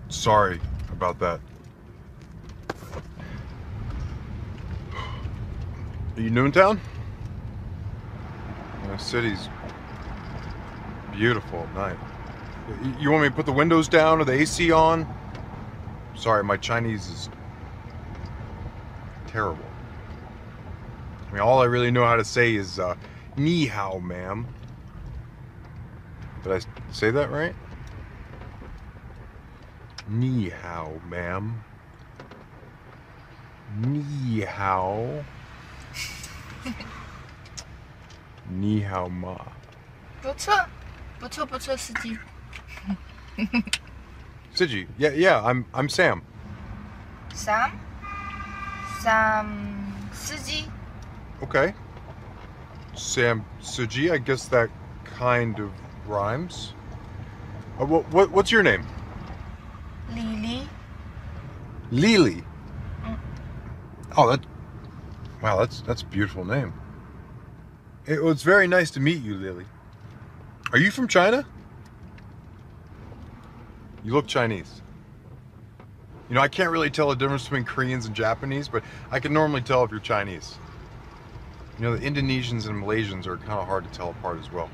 Sorry about that. Are you new in town? The city's beautiful at night. You want me to put the windows down or the AC on? Sorry, my Chinese is terrible. I mean, all I really know how to say is ni hao, ma'am. Did I say that right? Ni hao, ma'am. Ni hao. Ni hao ma. 不错，不错，不错，司机。Siji, yeah, I'm Sam. Sam,司机。 Okay. Sam Siji, I guess that kind of rhymes. What's your name? Lily. Lily. Oh, that's a beautiful name. It's very nice to meet you, Lily. Are you from China? You look Chinese. You know, I can't really tell the difference between Koreans and Japanese, but I can normally tell if you're Chinese. You know, the Indonesians and Malaysians are kind of hard to tell apart as well.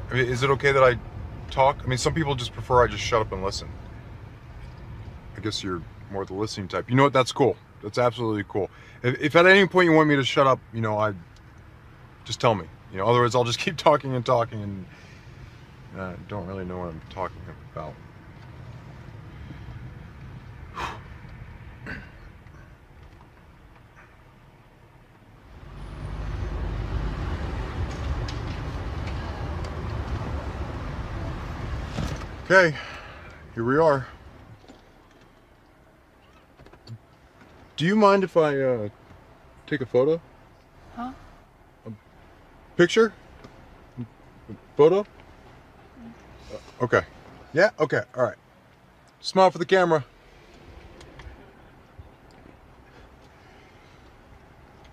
I mean, is it okay that I talk? I mean, some people just prefer I just shut up and listen. I guess you're more the listening type. You know what? That's cool. That's absolutely cool. If at any point you want me to shut up, you know, just tell me. You know, otherwise I'll just keep talking and talking and don't really know what I'm talking about. Okay, here we are. Do you mind if I take a photo? Huh? A picture? Photo? Okay. Yeah? Okay. All right. Smile for the camera.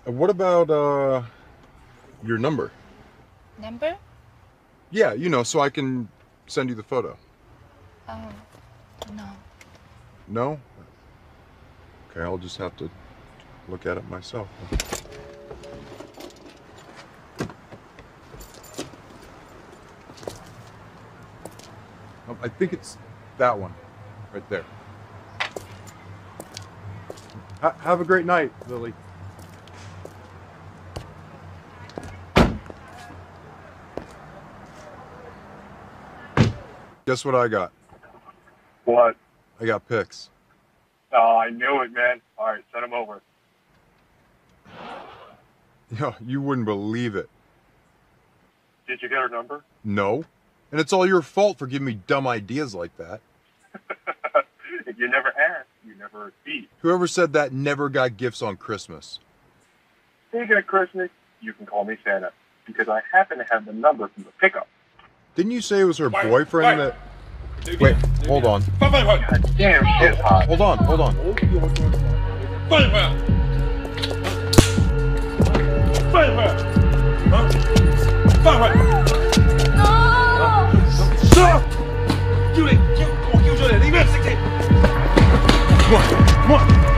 What about your number? Number? Yeah, you know, so I can send you the photo. Oh, no. No? Okay, I'll just have to look at it myself. I think it's that one, right there. Have a great night, Lily. Guess what I got? What? I got pics. Oh, I knew it, man. All right, send them over. Yeah, you wouldn't believe it. Did you get her number? No. And it's all your fault for giving me dumb ideas like that. If you never ask, you never receive. Whoever said that never got gifts on Christmas. Speaking of Christmas, you can call me Santa, because I happen to have the number from the pickup. Didn't you say it was her boyfriend that... Wait, hold on. God damn, shit's hot. Hold on, hold on. Come on, come on.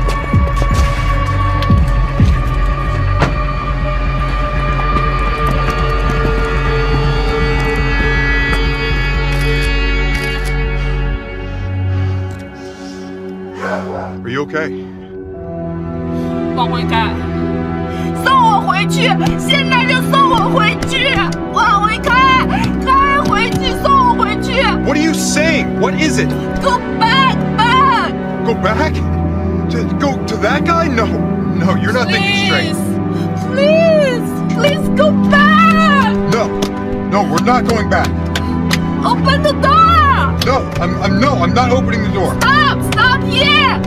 Are you okay? 往回开，送我回去！现在就送我回去！往回开，开回去，送我回去 What are you saying? What is it?！Go back, back! Go back? Go to that guy? No, no, you're not thinking straight. Please, please go back! No, no, we're not going back. Open the door! No, I'm not opening the door. Stop here!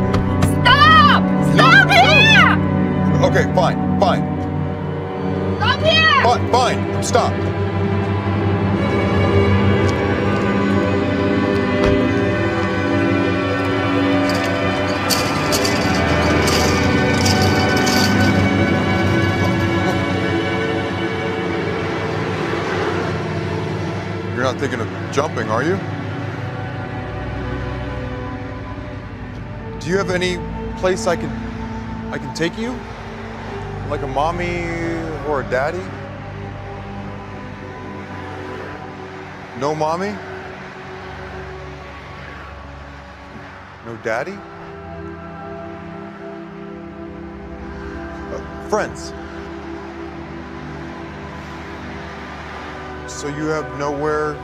Stop here! Okay, fine. Stop here! Fine, stop. You're not thinking of jumping, are you? Do you have any place I can take you? Like a mommy or a daddy? No mommy? No daddy? Friends. So you have nowhere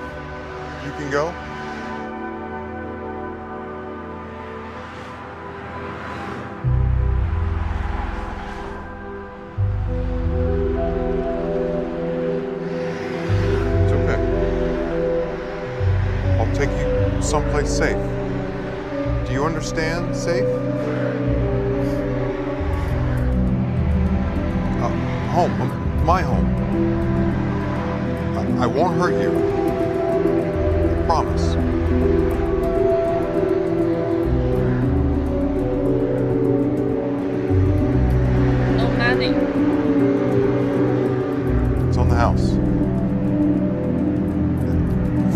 you can go? It's okay. I'll take you someplace safe. Do you understand safe? Home, my home. I won't hurt you. I promise. No money. It's on the house.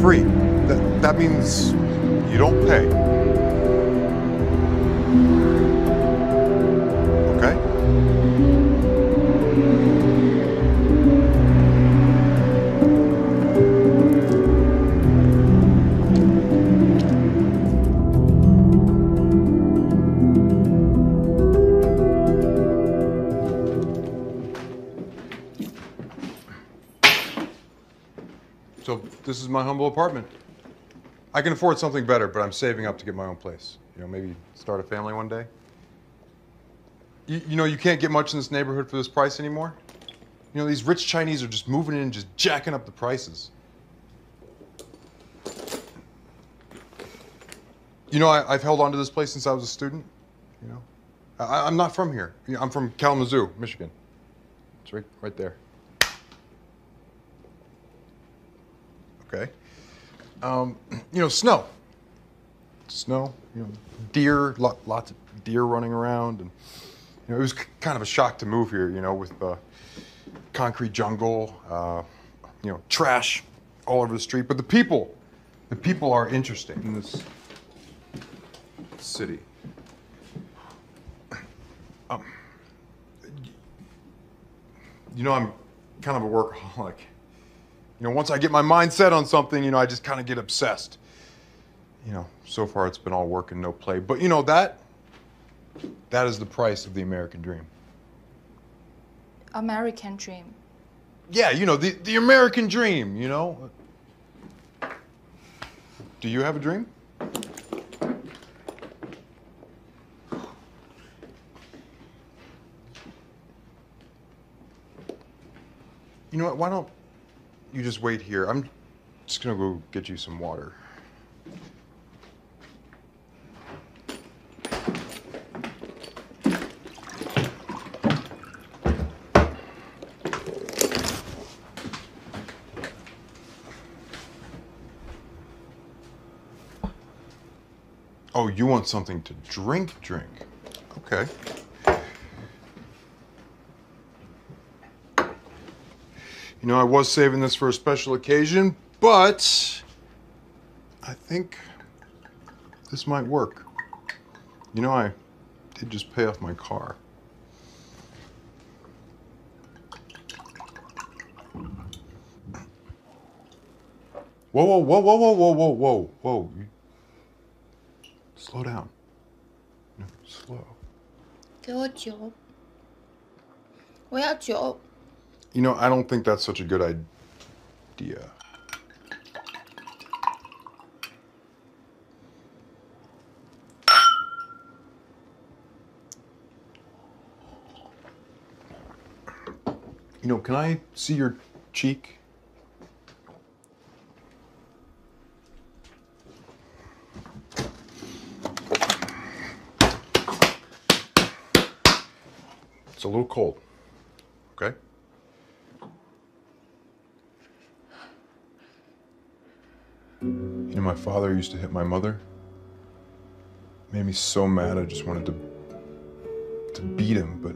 Free. That means you don't pay. Okay? So this is my humble apartment. I can afford something better, but I'm saving up to get my own place. You know, maybe start a family one day. You know, you can't get much in this neighborhood for this price anymore. You know, these rich Chinese are just moving in and just jacking up the prices. You know, I've held on to this place since I was a student. You know, I'm not from here. You know, I'm from Kalamazoo, Michigan. It's right there. Okay. You know, snow, you know, deer, lots of deer running around. And, you know, it was kind of a shock to move here, you know, with concrete jungle, you know, trash all over the street. But the people are interesting in this city. You know, I'm kind of a workaholic. You know, once I get my mind set on something, you know, I just kind of get obsessed. You know, so far it's been all work and no play. But you know, that is the price of the American dream. American dream. Yeah, you know, the American dream, you know. Do you have a dream? You know what, why don't you just wait here? I'm just gonna go get you some water. Oh, you want something to drink? Okay. You know, I was saving this for a special occasion, but I think this might work. You know, I did just pay off my car. Whoa. Slow down. No, slow. 给我酒，我要酒。 You know, I don't think that's such a good idea. You know, can I see your cheek? It's a little cold, okay? You know, my father used to hit my mother. Made me so mad I just wanted to beat him, but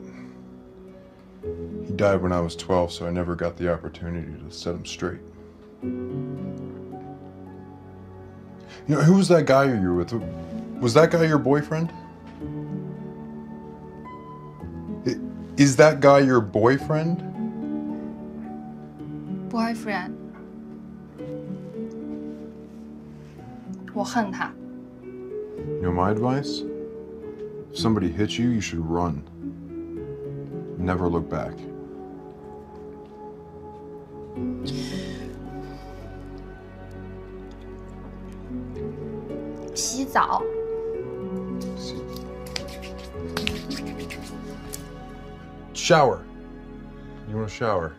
he died when I was 12, so I never got the opportunity to set him straight. You know, who was that guy you were with? Was that guy your boyfriend? Is that guy your boyfriend? Boyfriend. 我恨他。 You know my advice? If somebody hits you, you should run. Never look back. 洗澡。 Shower. You want to shower?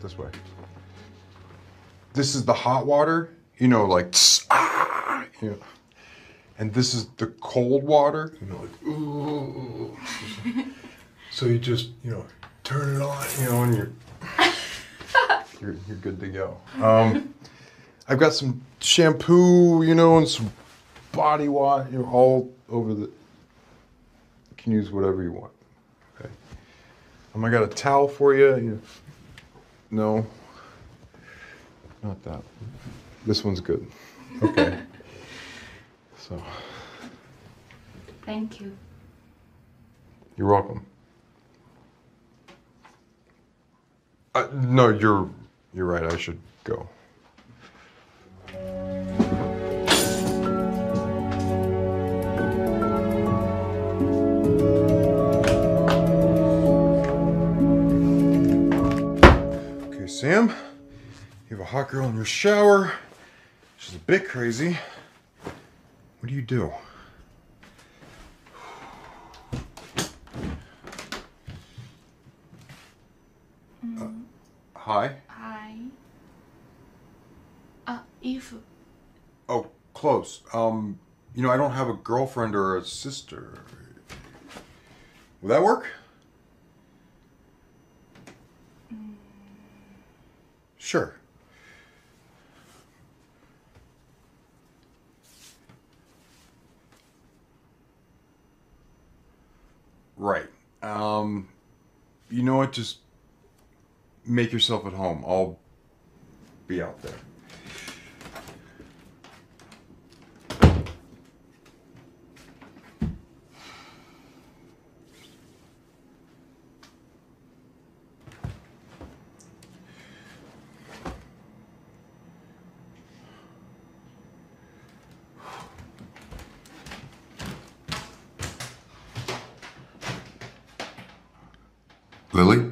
This way. This is the hot water, you know, like, you know. And this is the cold water, you know, like, ooh. So you just, you know, turn it on, you know, and you're good to go. I've got some shampoo, you know, and some body wash, you know, all over the. You can use whatever you want. Okay. I got a towel for you. No, not that. This one's good. Okay. So. Thank you. You're welcome. No, you're right. I should go. Okay, Sam, you have a hot girl in your shower. She's a bit crazy. What do you do? Hi. Hi. If. Oh, close. You know, I don't have a girlfriend or a sister. Will that work? Sure. Right. You know what? Just make yourself at home. I'll be out there. Lily?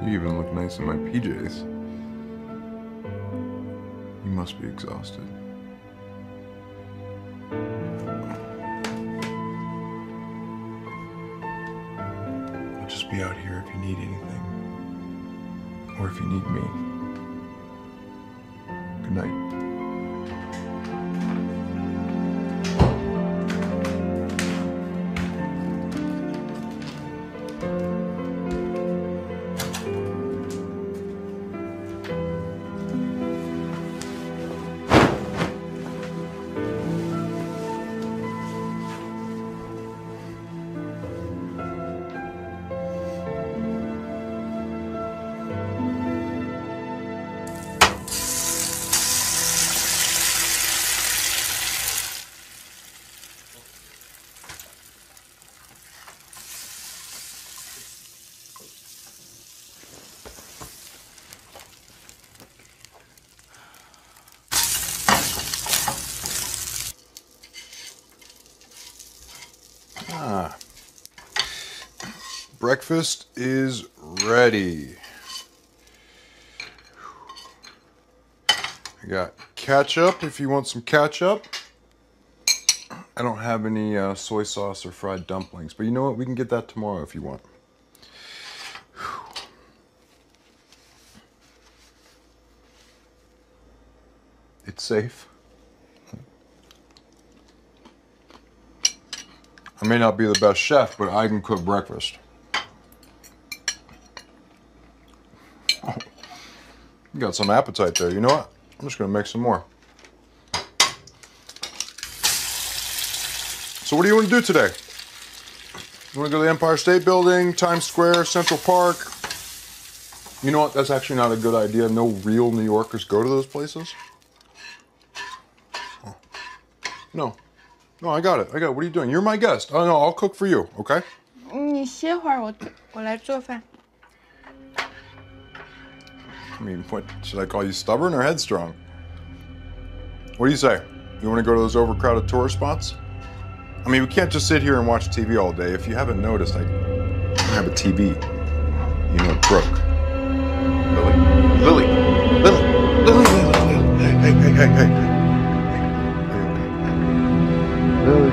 You even look nice in my PJs. You must be exhausted. I'll just be out here if you need anything. Or if you need me. Good night. Breakfast is ready. I got ketchup if you want some ketchup. I don't have any soy sauce or fried dumplings, but you know what? We can get that tomorrow if you want. It's safe. I may not be the best chef, but I can cook breakfast. Oh, you got some appetite there. You know what? I'm just gonna make some more. So what do you want to do today? You want to go to the Empire State Building, Times Square, Central Park? You know what? That's actually not a good idea. No real New Yorkers go to those places. Oh. No. No, I got it. What are you doing? You're my guest. Oh, no, I'll cook for you, okay? 你歇会儿，我来做饭。 I mean, what, should I call you stubborn or headstrong? What do you say? You want to go to those overcrowded tourist spots? I mean, we can't just sit here and watch TV all day. If you haven't noticed, I don't have a TV. You know, it broke. Lily. Hey. Lily.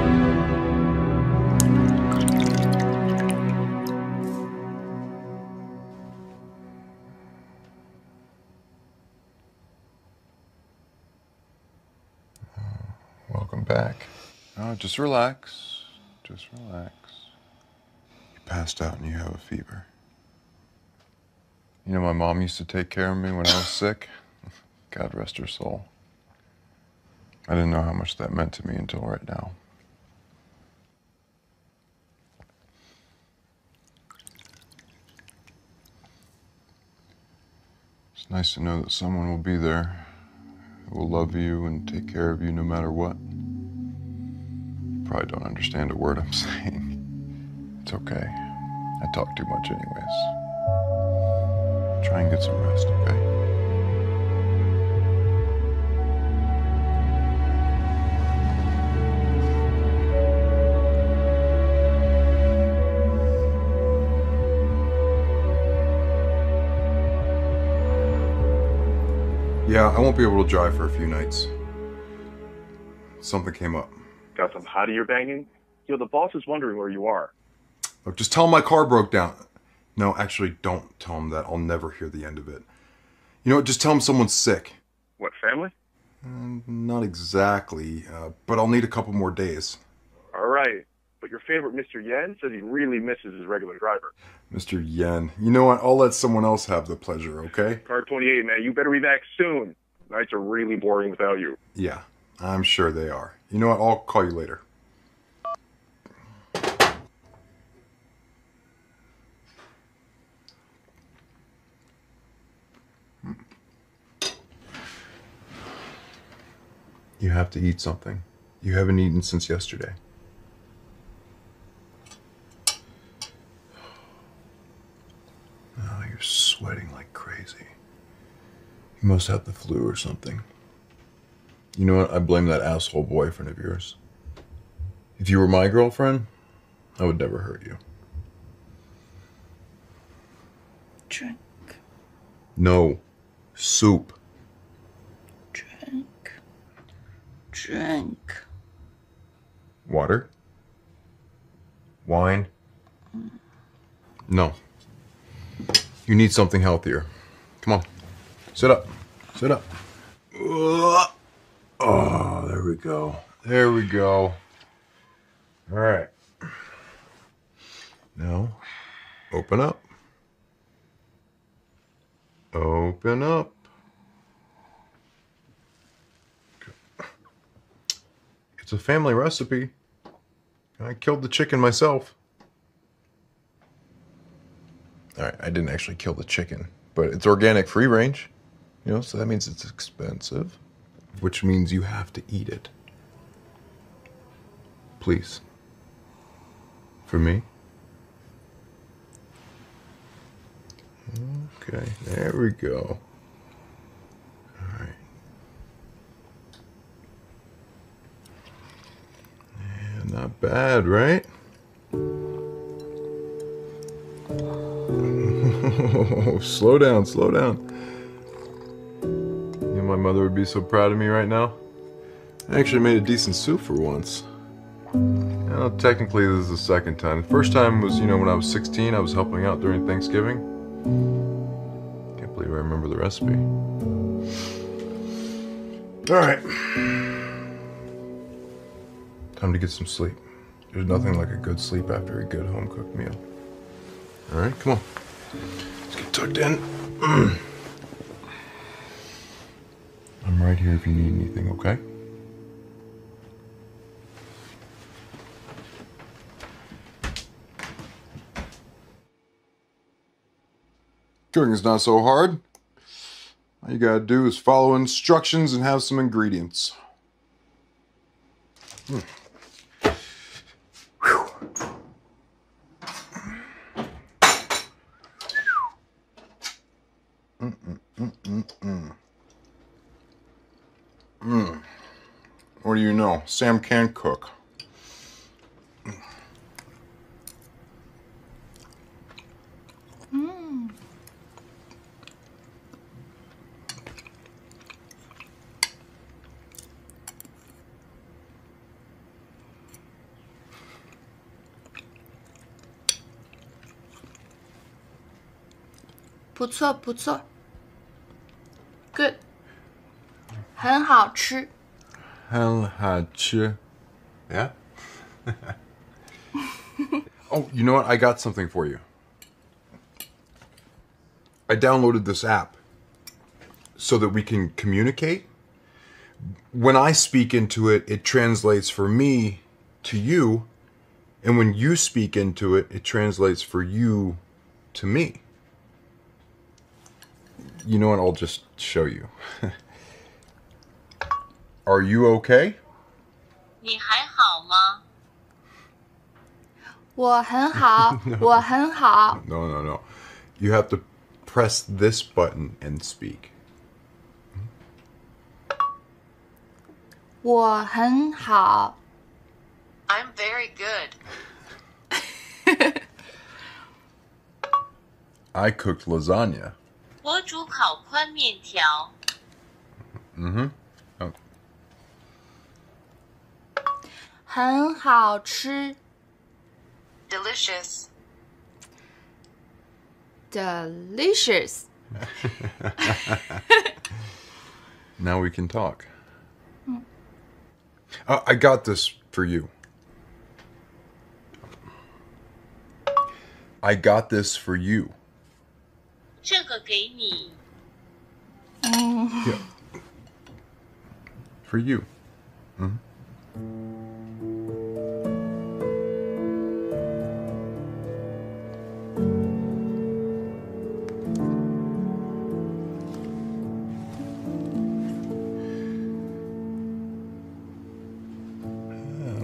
Welcome back. Oh, just relax. Just relax. You passed out and you have a fever. You know, my mom used to take care of me when I was sick. God rest her soul. I didn't know how much that meant to me until right now. It's nice to know that someone will be there who will love you and take care of you no matter what. Probably don't understand a word I'm saying. It's okay. I talk too much anyways. Try and get some rest, okay? Yeah, I won't be able to drive for a few nights. Something came up. Got some hot ear banging? Yo, the boss is wondering where you are. Look, just tell him my car broke down. No, actually, don't tell him that. I'll never hear the end of it. You know what? Just tell him someone's sick. What, family? Not exactly, but I'll need a couple more days. All right. But your favorite Mr. Yen says he really misses his regular driver. Mr. Yen. You know what? I'll let someone else have the pleasure, okay? Car 28, man. You better be back soon. Nights are really boring without you. Yeah, I'm sure they are. You know what? I'll call you later. You have to eat something. You haven't eaten since yesterday. Oh, you're sweating like crazy. You must have the flu or something. You know what? I blame that asshole boyfriend of yours. If you were my girlfriend, I would never hurt you. Drink. No. Soup. Drink. Water? Wine? No. You need something healthier. Come on. Sit up. Sit up. Oh, there we go. There we go. All right. Now, open up. Open up. It's a family recipe. I killed the chicken myself. All right, I didn't actually kill the chicken, but it's organic, free range. You know, so that means it's expensive, which means you have to eat it. Please. For me. Okay, there we go. All right. Yeah, not bad, right? Slow down, slow down. You know, my mother would be so proud of me right now. I actually made a decent soup for once. Well, technically this is the second time. The first time was, you know, when I was 16, I was helping out during Thanksgiving. Can't believe I remember the recipe. All right. Time to get some sleep. There's nothing like a good sleep after a good home-cooked meal. All right, come on. Let's get tucked in. I'm right here if you need anything, okay? Cooking's not so hard. All you gotta do is follow instructions and have some ingredients. What do you know? Sam can cook.不错不错 ，good， 很好吃。很好吃. Yeah? Oh, you know what? I got something for you. I downloaded this app so that we can communicate. When I speak into it, it translates for me to you. And when you speak into it, it translates for you to me. You know what? I'll just show you. Are you okay? 你还好吗？我很好，我很好。 No, no, no. You have to press this button and speak. 我很好。 I'm very good. I cooked lasagna. 我煮烤宽面条。 Mm-hmm. Oh. 很好吃 Delicious. delicious Now we can talk. I got this for you. I got this for you. 这个给你。 Yeah. For you. Mhm.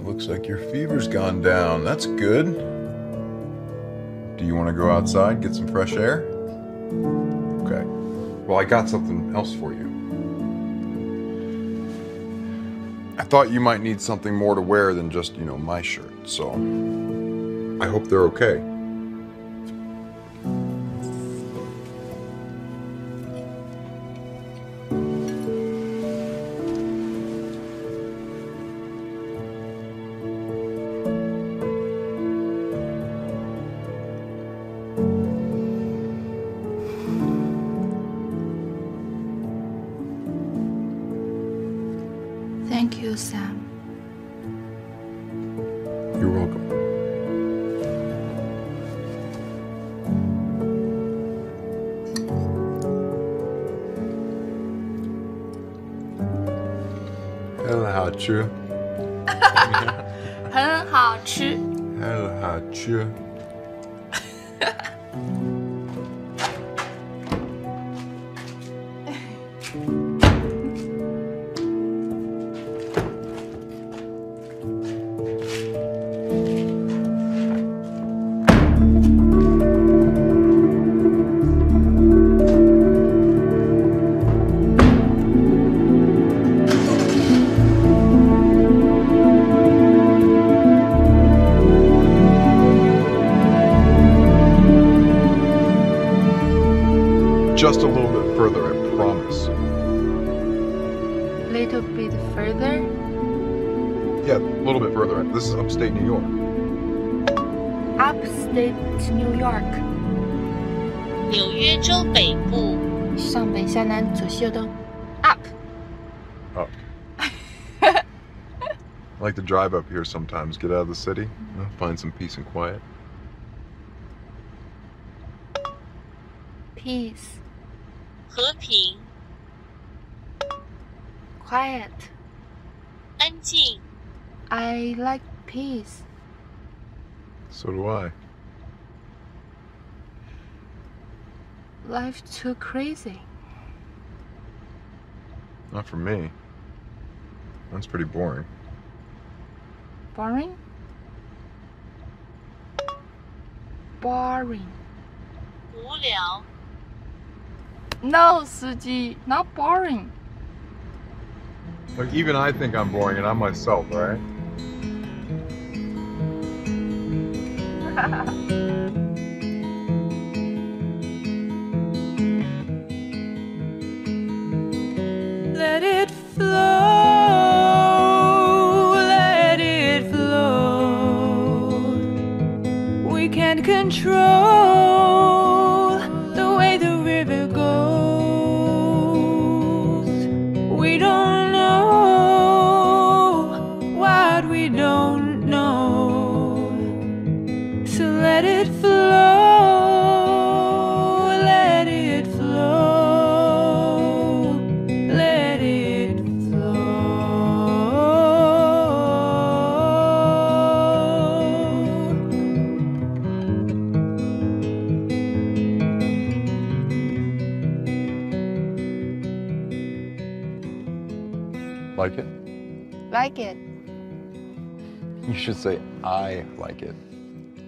Looks like your fever's gone down. That's good. Do you want to go outside, get some fresh air? Okay. Well, I got something else for you. I thought you might need something more to wear than just, you know, my shirt, so I hope they're okay. Thank you, Sam. You're welcome. Hello, how you? 很好吃。 Hello, how you? Just a little bit further, I promise. Little bit further. Yeah, a little bit further. This is upstate New York. Upstate New York. 纽约州北部。上北下南左西右东。Up. Up. I like to drive up here sometimes, get out of the city, you know, find some peace and quiet. Peace. 和平。 Quiet. 安静。 I like peace. So do I. Life too crazy. Not for me. That's pretty boring. Boring? Boring. 无聊 No, 司机, not boring. Like, even I think I'm boring, and I'm myself, right? Let it flow, let it flow. We can't control the way the river goes. We don't know what we don't know. So let it flow, let it flow, let it flow. Like it? Like it. You should say, I like it.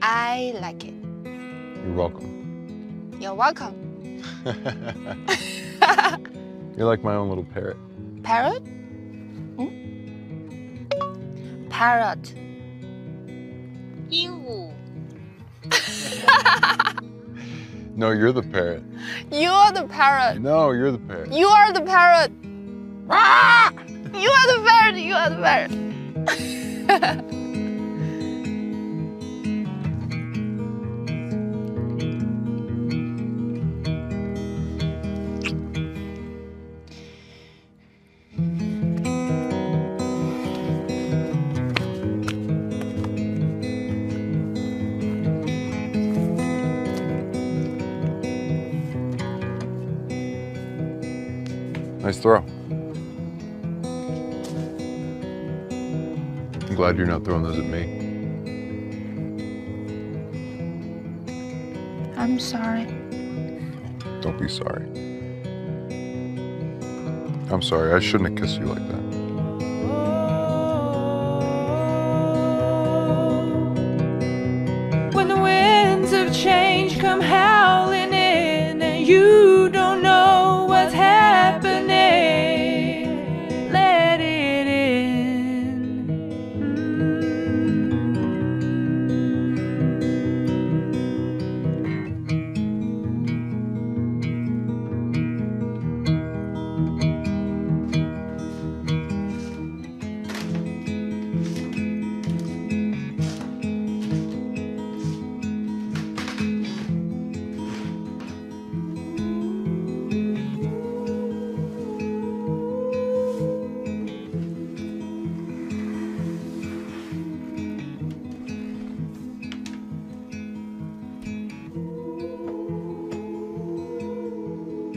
I like it. You're welcome. You're welcome. You're like my own little parrot. Parrot? Parrot. 鹦鹉 No, you're the parrot. You're the parrot. No, you're the parrot. You are the parrot. Ah! You are the parrot. You are the parrot. Nice throw. I'm glad you're not throwing those at me. I'm sorry. Don't be sorry. I'm sorry, I shouldn't have kissed you like that. When the winds of change come howling in and you don't know what's happening, let it in.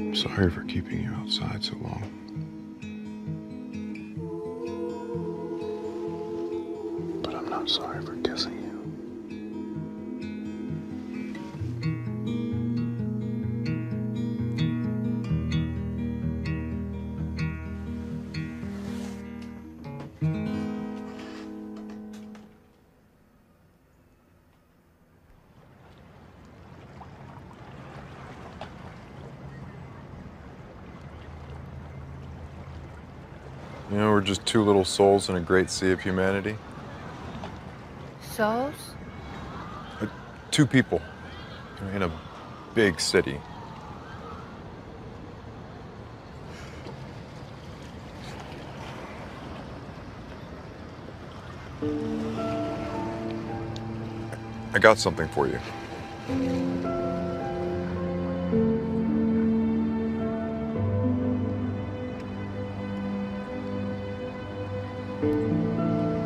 I'm sorry for keeping you outside so long. But I'm not sorry for kissing you. You know, we're just two little souls in a great sea of humanity. Souls? Two people in a big city. I got something for you.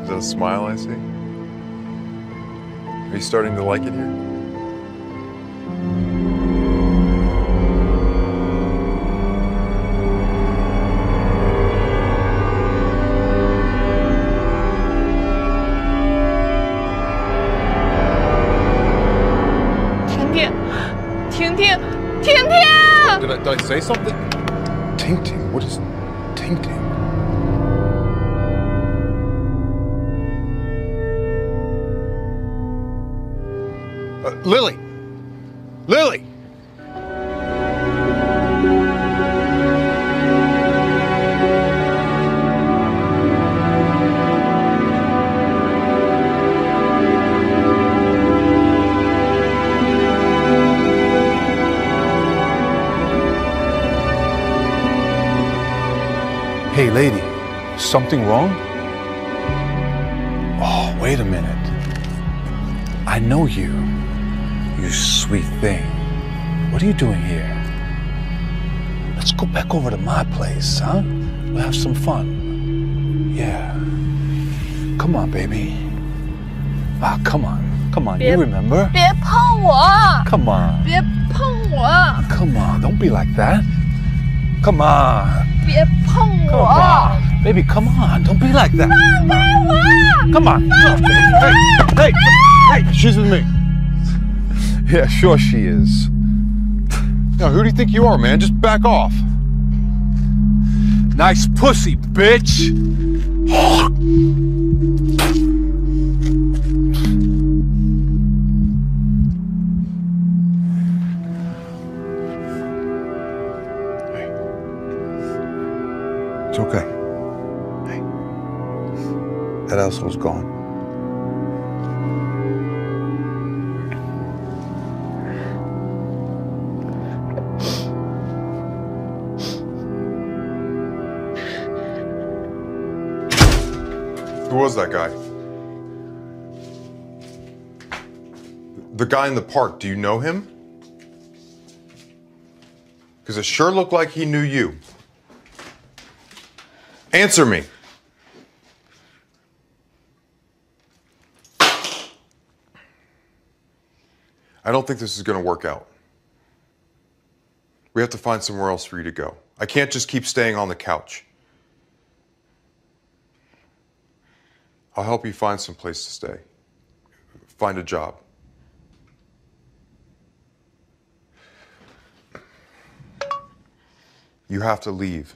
Is that a smile I see? Are you starting to like it here?婷婷，婷婷，婷婷！ Did I say something? Ting-ting? What is ting-ting? Lily! Lily! Hey, lady, something wrong? Oh, wait a minute. I know you, you sweet thing. What are you doing here? Let's go back over to my place, huh? We'll have some fun. Yeah. Come on, baby. Ah, come on. Come on, you remember? 别碰我！ Come on. 别碰我！ Come on, don't be like that. Come on. 别碰 Come 我！ on. Baby, come on. Don't be like that. 放开我！ Come on. Hey, hey, she's with me. Yeah, sure she is. Now, who do you think you are, man? Just back off. Nice pussy, bitch. It's okay. Hey. That asshole's gone. Who was that guy? The guy in the park, do you know him? Because it sure looked like he knew you. Answer me. I don't think this is going to work out. We have to find somewhere else for you to go. I can't just keep staying on the couch. I'll help you find some place to stay. Find a job. You have to leave.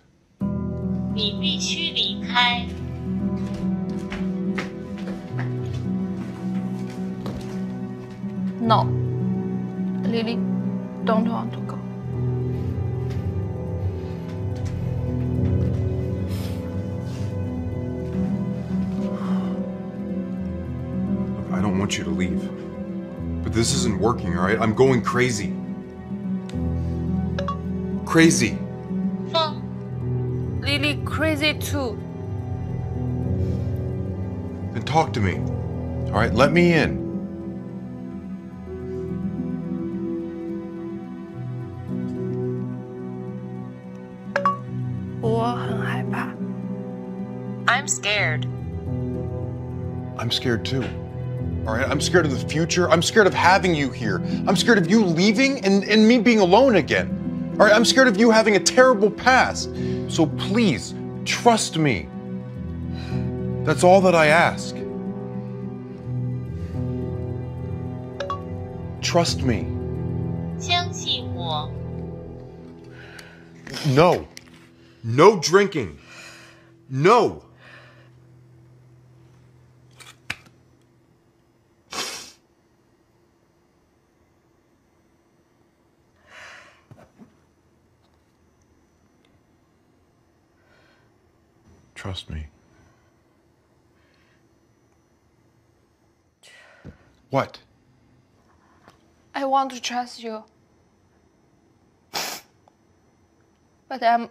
你必须离开。 No. Lily, don't want to go. Look, I don't want you to leave. But this isn't working, all right? I'm going crazy. Crazy. 风， Lily crazy too. Then talk to me. All right, let me in. I'm scared. I'm scared too. All right, I'm scared of the future. I'm scared of having you here. I'm scared of you leaving and me being alone again. All right, I'm scared of you having a terrible past. So please, trust me. That's all that I ask. Trust me. 相信我。 No. No drinking. No. Trust me. What? I want to trust you. But I'm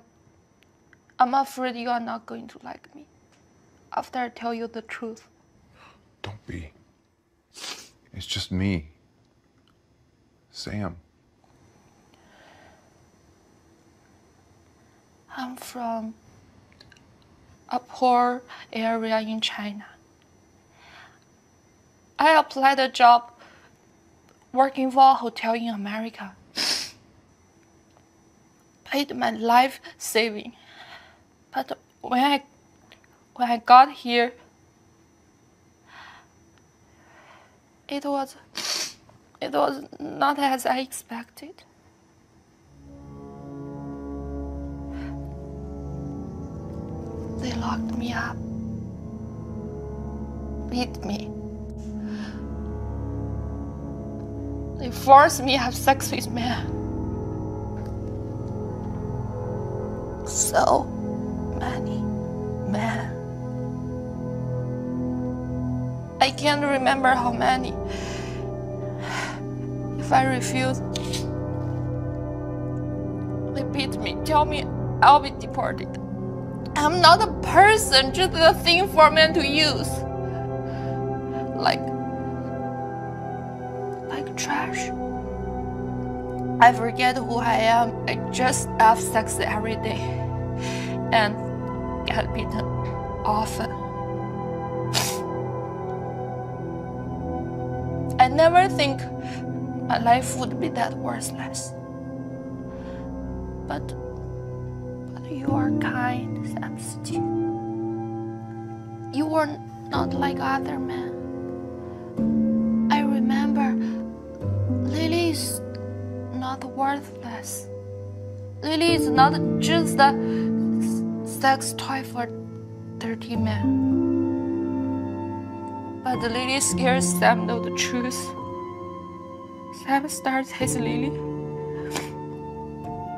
afraid you are not going to like me after I tell you the truth. Don't be. It's just me. Sam. I'm from a poor area in China. I applied a job working for a hotel in America. Paid my life saving. But when I got here, it was not as I expected. locked me up, beat me. They forced me to have sex with men. So many men. I can't remember how many. If I refuse, they beat me, tell me I'll be deported. I'm not a person, just a thing for men to use. Like trash. I forget who I am. I just have sex every day and get beaten often. I never think my life would be that worthless. But you are kind, Samsty. You are not like other men. I remember Lily is not worthless. Lily is not just a sex toy for dirty men. But Lily scares Sam know the truth. Sam starts his Lily,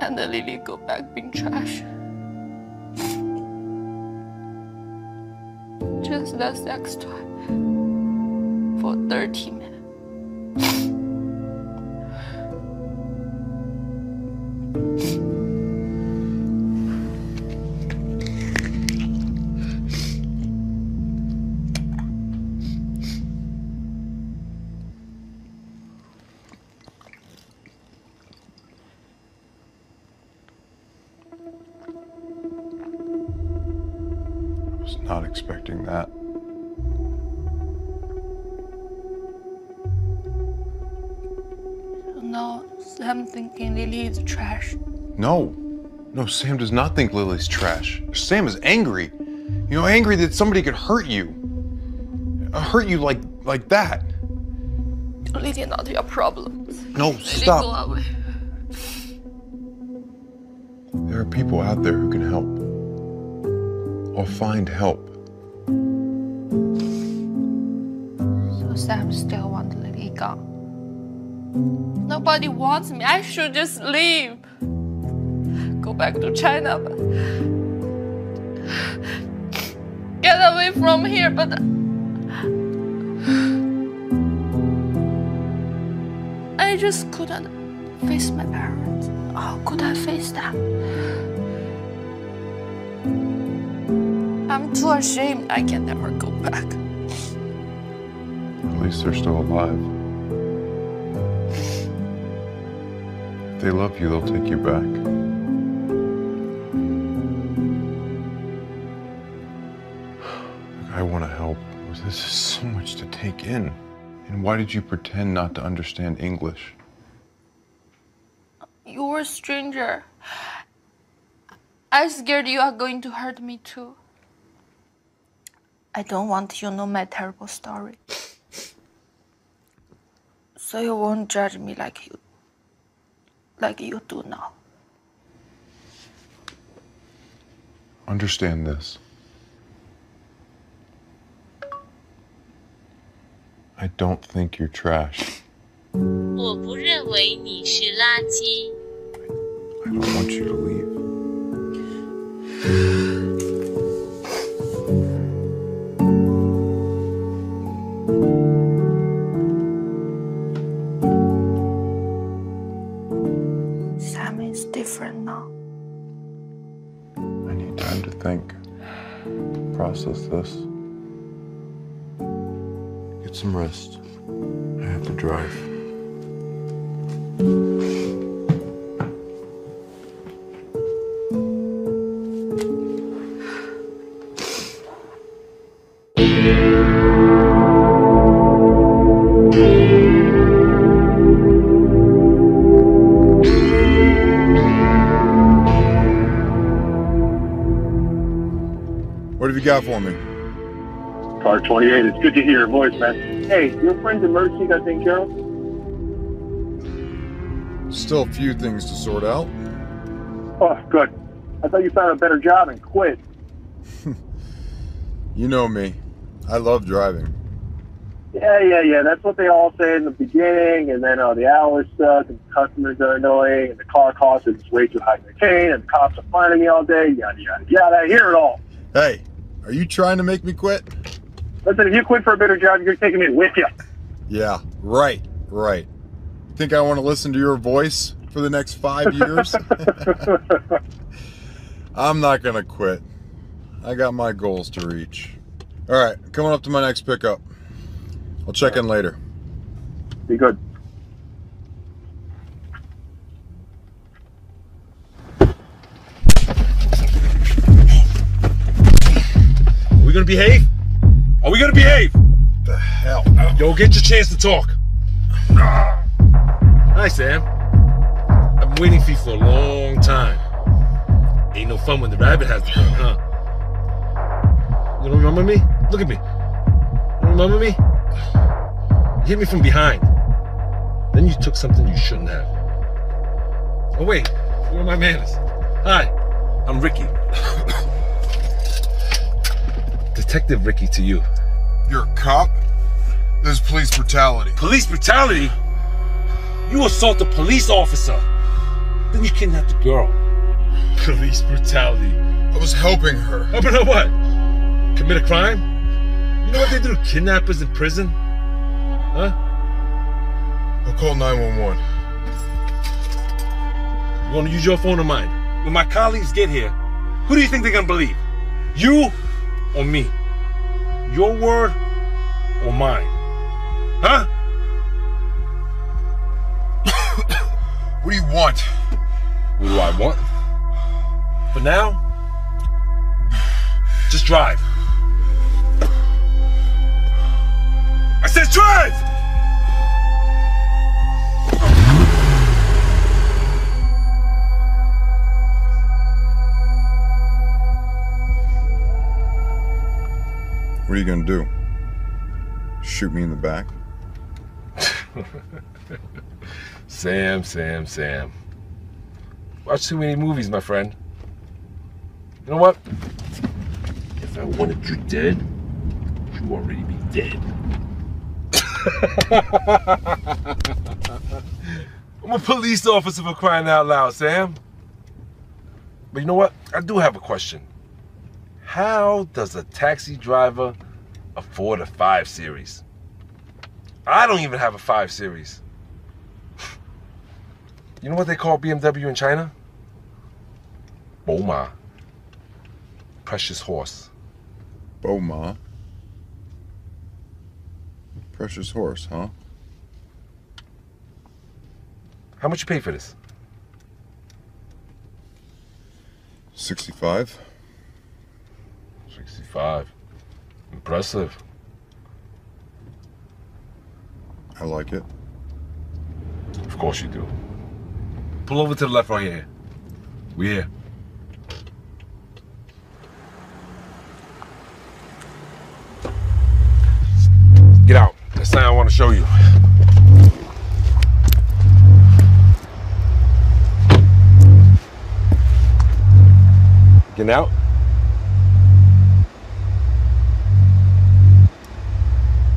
and the Lily go back being trash. Just a sex toy for dirty men. Not expecting that. No, Sam thinking Lily is trash. No, Sam does not think Lily's trash. Sam is angry. You know, angry that somebody could hurt you. Hurt you like that. Lily, not your problem. No, Lily, stop. go away. There are people out there who can help. Or find help. So Sam still wants Lily gone. Nobody wants me. I should just leave. Go back to China, but get away from here, but I just couldn't face my parents. How could I face them? I'm too ashamed. I can never go back. At least they're still alive. If they love you, they'll take you back. I want to help. This is so much to take in. And why did you pretend not to understand English? You were a stranger. I'm scared you are going to hurt me too. I don't want you to know my terrible story. So you won't judge me like you do now. Understand this. I don't think you're trash. 我不认为你是垃圾。 I don't want you to leave. Sam is different now. I need time to think, process this. Get some rest. I have to drive. What have you got for me? Car 28, it's good to hear your voice, man. Hey, your friend's emergency got taken care of? Still a few things to sort out. Oh, good. I thought you found a better job and quit. You know me. I love driving. Yeah. That's what they all say in the beginning, and then the hours suck, and the customers are annoying, and the car cost is way too high to maintain, and the cops are finding me all day, yada, yada, yada. I hear it all. Hey, are you trying to make me quit? Listen, if you quit for a better job, you're taking me with you. Yeah, right. Think I want to listen to your voice for the next 5 years? I'm not going to quit. I got my goals to reach. All right, coming up to my next pickup. I'll check in later. Be good. Are we gonna behave? Are we gonna behave? The hell? Yo, get your chance to talk. Hi, Sam. I've been waiting for you for a long time. Ain't no fun when the rabbit has the gun, huh? You don't remember me? Look at me. You don't remember me? You hit me from behind. Then you took something you shouldn't have. Oh wait, where are my manners? Hi, I'm Ricky. Detective Ricky to you. You're a cop? This is police brutality. Police brutality? You assault a police officer. Then you kidnapped the girl. Police brutality. I was helping her. Helping her what? Commit a crime? You know what they do to kidnappers in prison? Huh? I'll call 911. You want to use your phone or mine? When my colleagues get here, who do you think they're going to believe? You or me? Your word or mine? Huh? What do you want? What do I want? For now, just drive. I said drive! What are you gonna do? Shoot me in the back? Sam. Watch too many movies, my friend. You know what? If I wanted you dead, you already be dead. I'm a police officer for crying out loud, Sam. But you know what? I do have a question. How does a taxi driver afford a 5 Series? I don't even have a 5 Series. You know what they call BMW in China? Boma. Precious horse. Boma. Precious horse, huh? How much you pay for this? 65. 65. Impressive. I like it. Of course you do. Pull over to the left right here. We're here. Get out. There's something I want to show you. Getting out?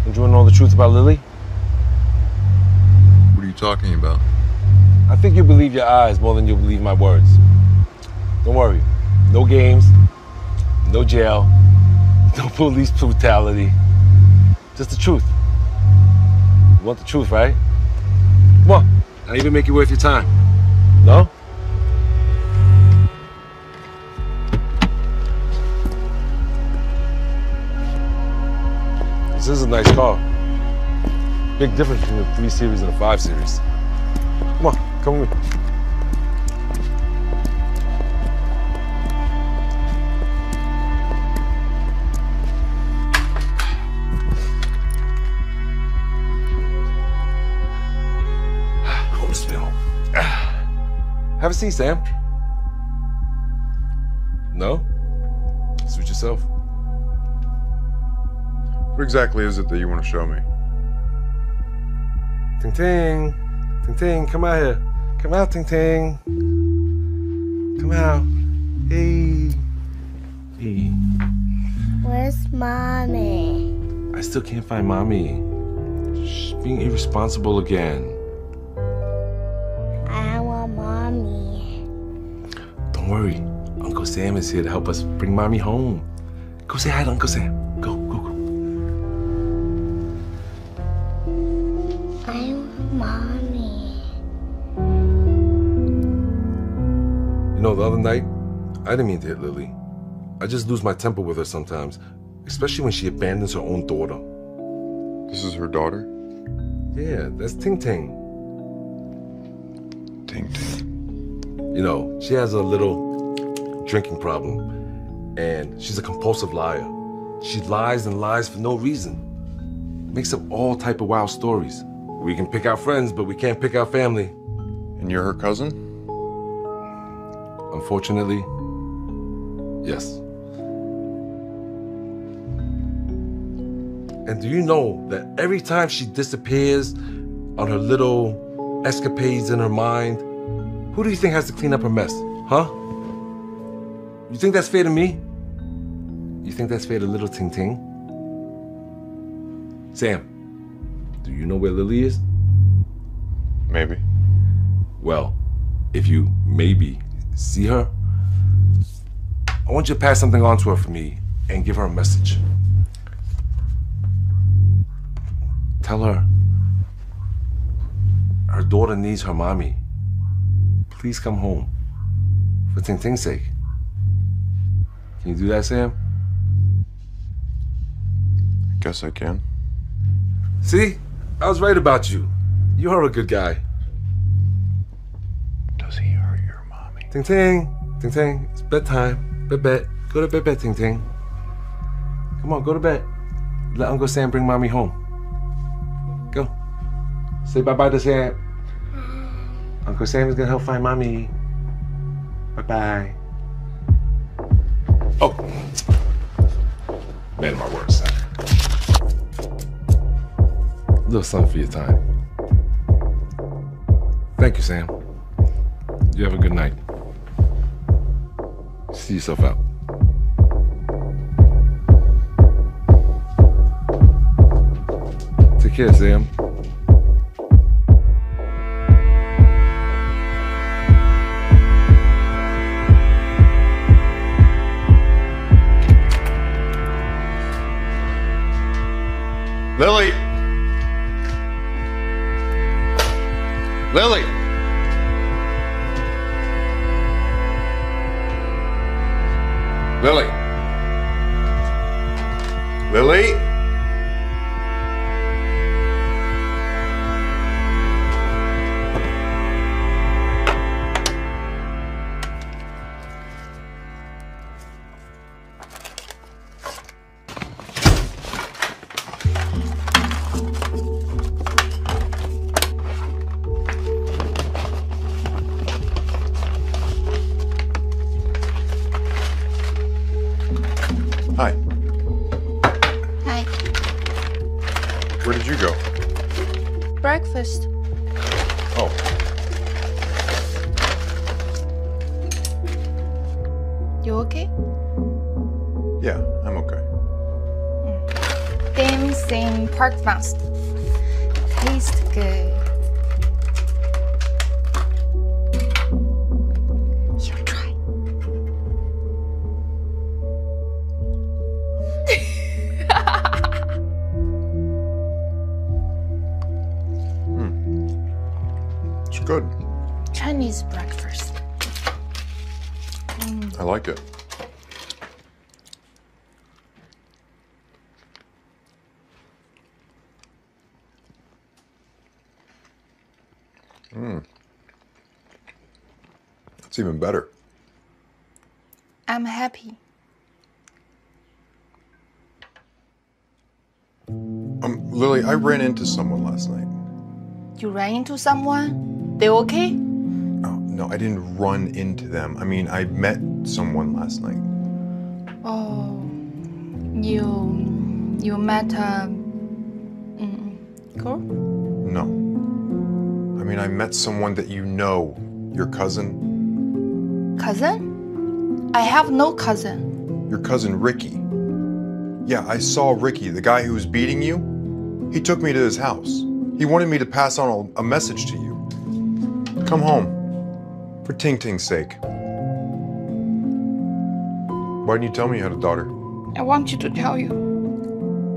Don't you want to know the truth about Lily? What are you talking about? I think you believe your eyes more than you believe my words. Don't worry. No games, no jail, no police brutality. Just the truth. You want the truth, right? Come on. I'll even make it worth your time. No? This is a nice car. Big difference between the 3 Series and the 5 Series. Come on, come with me. Home smell. Have a seat, Sam. No? Suit yourself. What exactly is it that you want to show me? Ting Ting. Ting Ting, come out here. Come out, Ting Ting. Come out. Hey. Hey. Where Where's Mommy? I still can't find Mommy. She's being irresponsible again. I want Mommy. Don't worry. Uncle Sam is here to help us bring Mommy home. Go say hi to Uncle Sam. Go, go, go. I want Mommy. You know, the other night, I didn't mean to hit Lily. I just lose my temper with her sometimes, especially when she abandons her own daughter. This is her daughter? Yeah, that's Ting Ting. Ting Ting. You know, she has a little drinking problem, and she's a compulsive liar. She lies and lies for no reason. Makes up all type of wild stories. We can pick our friends, but we can't pick our family. And you're her cousin? Unfortunately, yes. And do you know that every time she disappears on her little escapades in her mind, who do you think has to clean up her mess? Huh? You think that's fair to me? You think that's fair to little Ting Ting? Sam, do you know where Lily is? Maybe. Well, if you maybe see her, I want you to pass something on to her for me and give her a message. Tell her her daughter needs her mommy. Please come home for Ting Ting's sake. Can you do that, Sam? I guess I can. See? I was right about you. You are a good guy. Does he hurt your mommy? Ting Ting, Ting Ting, it's bedtime. Bed. Go to bed, Ting Ting. Come on, go to bed. Let Uncle Sam bring mommy home. Go. Say bye-bye to Sam. Uncle Sam is gonna help find mommy. Bye-bye. Oh. Man of my word, son. Little something for your time. Thank you, Sam. You have a good night. See yourself out. Take care, Sam. Lily! Lily! Lily! Lily? Hi. Hi. Where did you go? Breakfast. Oh. You okay? Yeah, I'm okay. Things in pork fast. Taste good. Here, try. It's good. Chinese breakfast. I like it. It's even better. I'm happy. Lily, I ran into someone last night. You ran into someone? They okay? Oh, no, I didn't run into them. I mean, I met someone last night. Oh, you met a girl? No. I mean, I met someone that you know, your cousin. Cousin? I have no cousin. Your cousin Ricky. Yeah, I saw Ricky, the guy who was beating you. He took me to his house. He wanted me to pass on a message to you. Come home. For Ting Ting's sake. Why didn't you tell me you had a daughter? I wanted to tell you.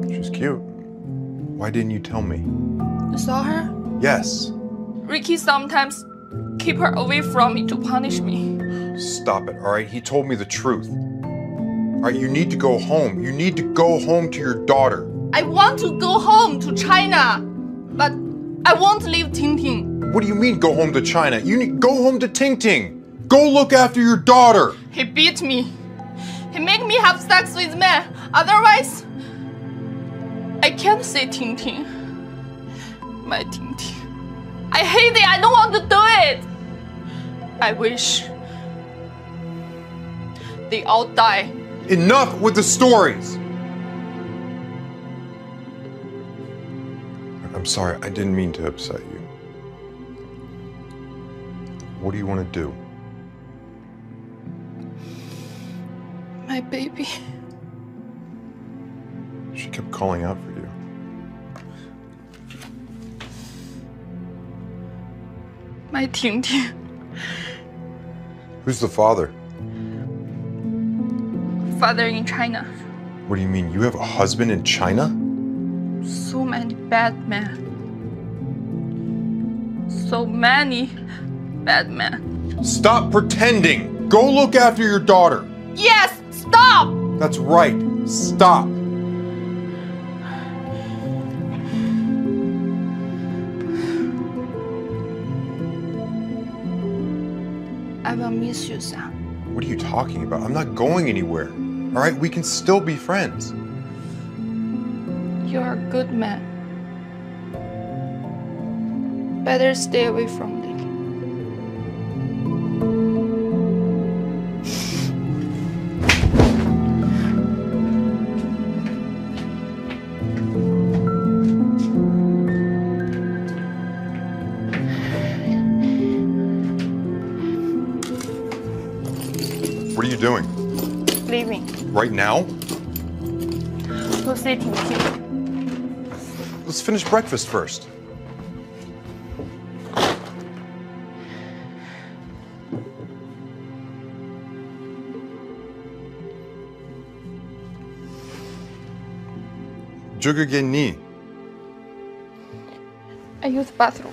She's cute. Why didn't you tell me? You saw her? Yes. Ricky sometimes keep her away from me to punish me. Stop it, all right? He told me the truth. All right, you need to go home. You need to go home to your daughter. I want to go home to China, but I won't leave Ting Ting. What do you mean go home to China? You need go home to Ting Ting. Go look after your daughter. He beat me. He make me have sex with men. Otherwise, I can't see Ting Ting. My Ting Ting. I hate it. I don't want to do it. I wish they all die. Enough with the stories. I'm sorry, I didn't mean to upset you. What do you want to do? My baby. She kept calling out for you. My Ting Ting. Who's the father? Father in China. What do you mean? You have a husband in China? So many bad men. So many bad men. Stop pretending. Go look after your daughter. Yes, stop! That's right. Stop. I will miss you, Sam. What are you talking about? I'm not going anywhere. All right, we can still be friends. You're a good man. Better stay away from Lily. What are you doing? Leaving. Right now? To see Ting Ting. Let's finish breakfast first. Ni. I use the bathroom.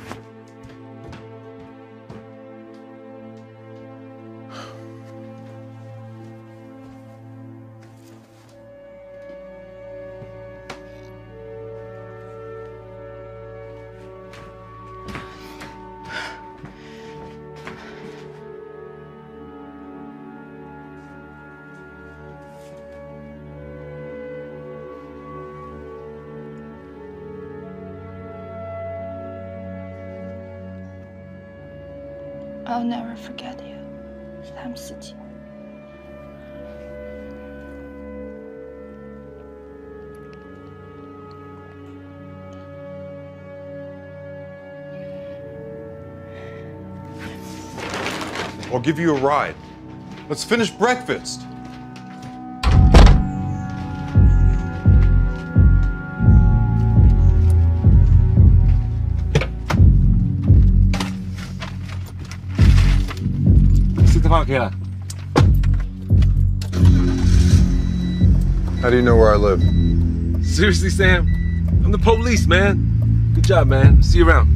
I'll never forget you, Sam City. I'll give you a ride. Let's finish breakfast. Here. How do you know where I live? Seriously, Sam? I'm the police, man. Good job, man. See you around.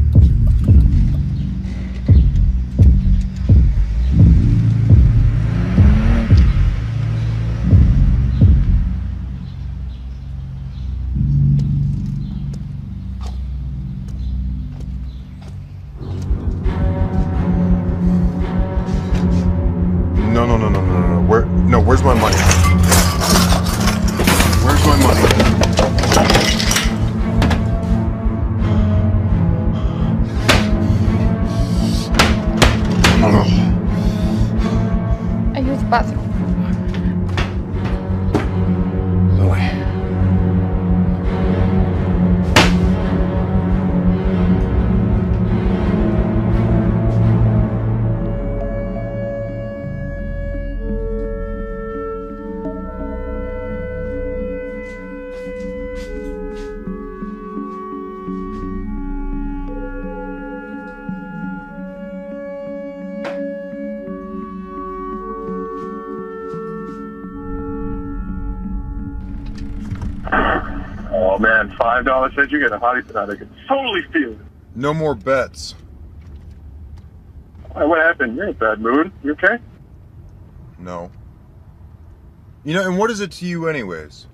No. Where's my money? Where's my money? I use the bathroom. Lily. Oh man, $5 said you get a hottie tonight. I can totally feel it. No more bets. Hey, what happened? You're in a bad mood. You okay? No. You know, and what is it to you anyways?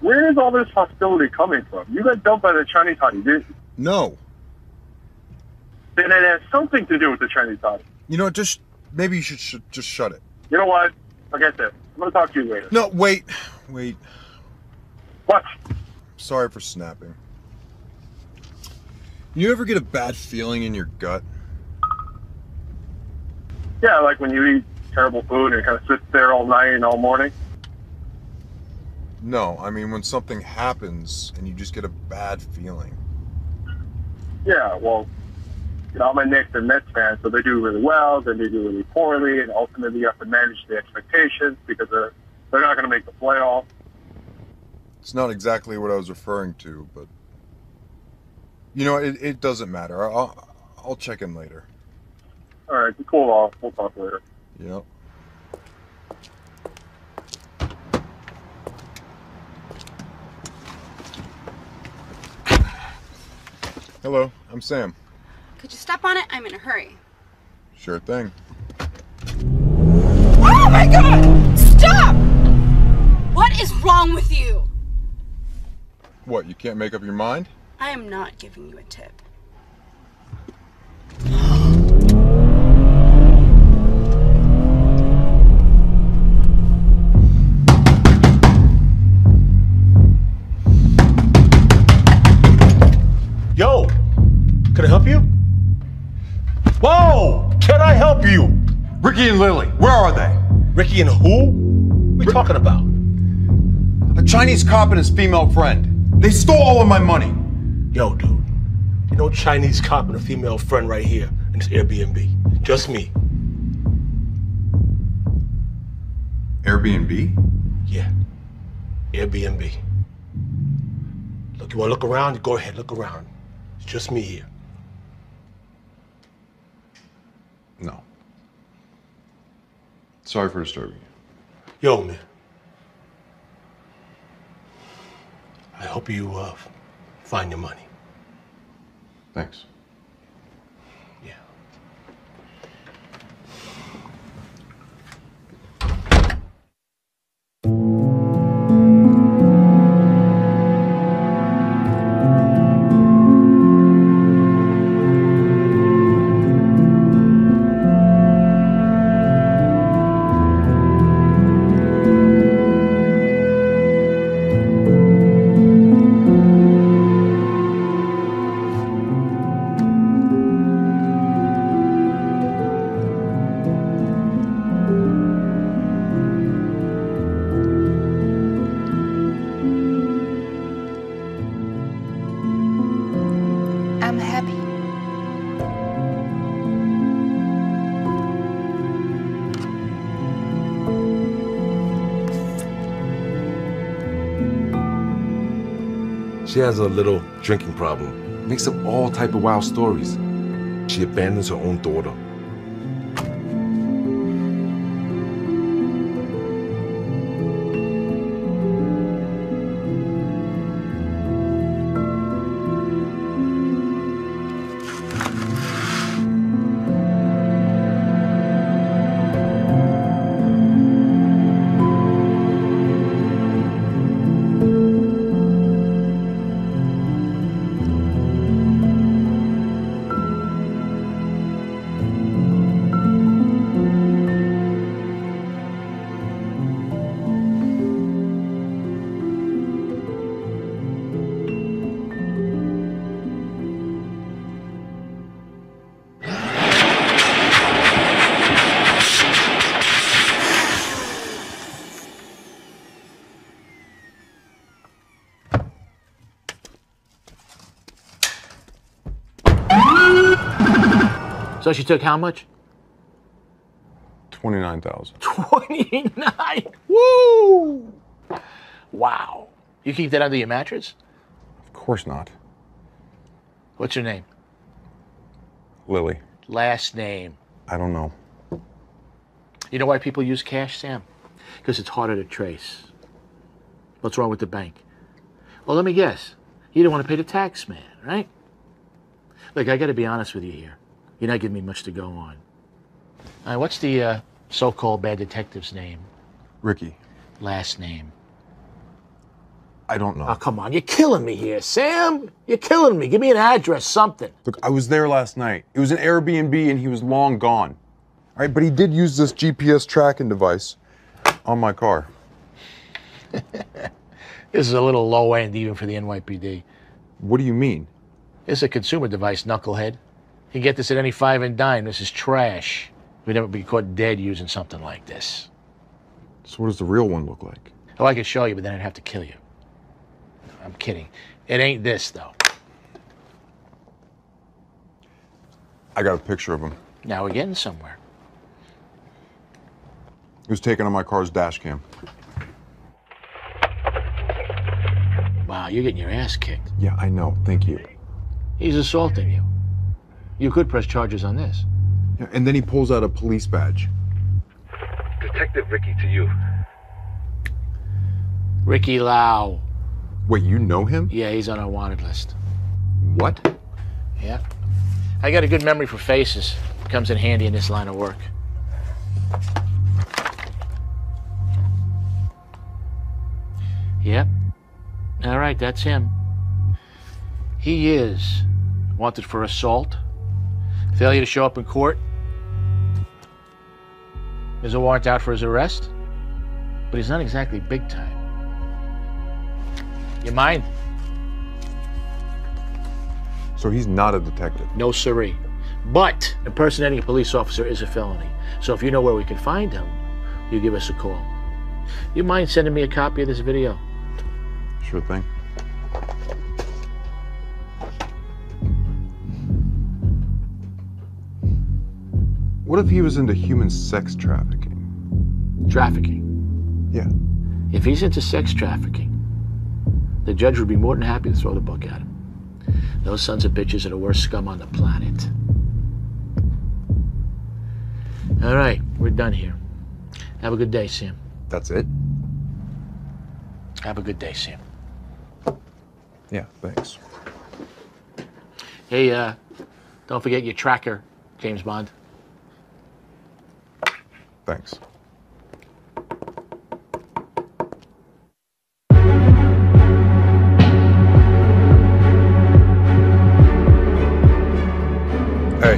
Where is all this hostility coming from? You got dumped by the Chinese hottie, didn't you? No. Then it has something to do with the Chinese hottie. You know what, just, maybe you should just shut it. You know what? Forget this. I'm gonna talk to you later. No, wait. What? Sorry for snapping. You ever get a bad feeling in your gut? Yeah, like when you eat terrible food and it kind of sits there all night and all morning. No, I mean when something happens and you just get a bad feeling. Yeah, well, you know, I'm a Knicks and Mets fan, so they do really well, then they do really poorly, and ultimately you have to manage the expectations because they're not going to make the playoffs. It's not exactly what I was referring to, but you know, it doesn't matter. I'll check in later. All right, cool off. We'll talk later. Yep. Hello, I'm Sam. Could you step on it? I'm in a hurry. Sure thing. Oh my god! Stop! What is wrong with you? What, you can't make up your mind? I am not giving you a tip. Yo, can I help you? Whoa, can I help you? Ricky and Lily, where are they? Ricky and who? What are you talking about? A Chinese cop and his female friend. They stole all of my money. Yo, dude, you know Chinese cop and a female friend right here in this Airbnb. Just me. Airbnb? Yeah, Airbnb. Look, you wanna look around? Go ahead, look around. It's just me here. No. Sorry for disturbing you. Yo, man. I hope you find your money. Thanks. Yeah. I'm happy. She has a little drinking problem. Makes up all type of wild stories. She abandons her own daughter. So she took how much? 29,000. 29. Woo! Wow. You keep that under your mattress? Of course not. What's your name? Lily. Last name. I don't know. You know why people use cash, Sam? Because it's harder to trace. What's wrong with the bank? Well, let me guess. You don't want to pay the tax man, right? Look, I got to be honest with you here. You're not giving me much to go on. All right, what's the so-called bad detective's name? Ricky. Last name? I don't know. Oh, come on. You're killing me here, Sam. You're killing me. Give me an address, something. Look, I was there last night. It was an Airbnb and he was long gone. All right, but he did use this GPS tracking device on my car. This is a little low end even for the NYPD. What do you mean? It's a consumer device, knucklehead. You can get this at any five and dime. This is trash. We'd never be caught dead using something like this. So what does the real one look like? Oh, I could show you, but then I'd have to kill you. I'm kidding. It ain't this, though. I got a picture of him. Now we're getting somewhere. It was taken on my car's dash cam. Wow, you're getting your ass kicked. Yeah, I know. Thank you. He's assaulting you. You could press charges on this. Yeah, and then he pulls out a police badge. Detective Ricky to you. Ricky Lau. Wait, you know him? Yeah, he's on our wanted list. What? Yeah. I got a good memory for faces. Comes in handy in this line of work. Yep. All right, that's him. He is wanted for assault, failure to show up in court. There's a warrant out for his arrest, but he's not exactly big time. You mind? So he's not a detective? No siree. But impersonating a police officer is a felony. So if you know where we can find him, you give us a call. You mind sending me a copy of this video? Sure thing. What if he was into human sex trafficking? Trafficking? Yeah. If he's into sex trafficking, the judge would be more than happy to throw the book at him. Those sons of bitches are the worst scum on the planet. All right, we're done here. Have a good day, Sam. That's it? Have a good day, Sam. Yeah, thanks. Hey, don't forget your tracker, James Bond. Thanks. Hey.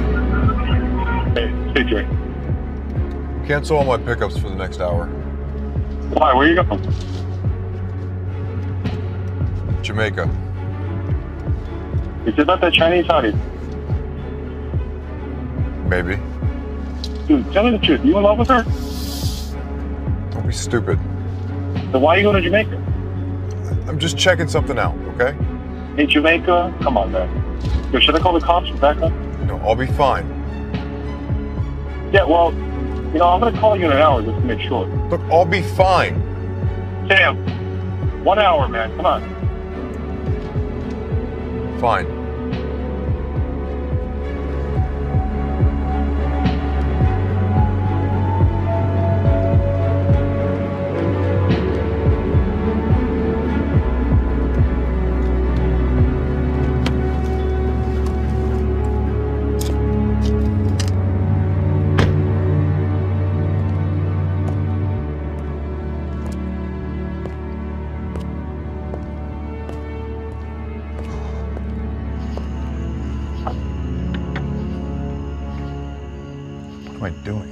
Hey, speak to me. Cancel all my pickups for the next hour. Why? Where are you going? Jamaica. Is it about that Chinese hottie? Maybe. Dude, tell me the truth. You in love with her? Don't be stupid. Then why are you going to Jamaica? I'm just checking something out, okay? In Jamaica? Come on, man. Yo, should I call the cops for backup? No, I'll be fine. Yeah, well, you know, I'm going to call you in an hour just to make sure. Look, I'll be fine. Sam, 1 hour, man. Come on. Fine. What am I doing?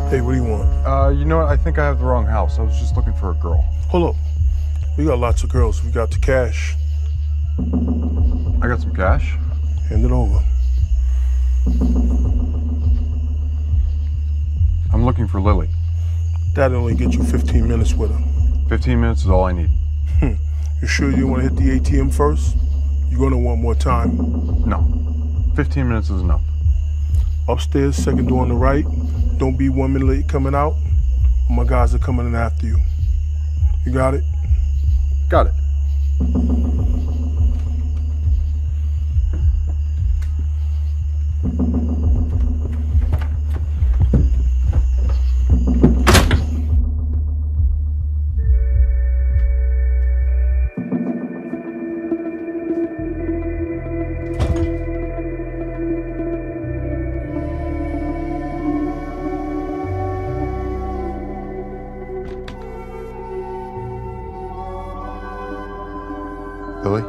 Hey, what do you want? You know what? I think I have the wrong house. I was just looking for a girl. Hold up. We got lots of girls. We got the cash. I got some cash. Hand it over. I'm looking for Lily. That'll only get you 15 minutes with her. 15 minutes is all I need. You sure you want to hit the ATM first? You're going to want more time. No. 15 minutes is enough. Upstairs, second door on the right. Don't be 1 minute late coming out. My guys are coming in after you. You got it? Got it. Lily?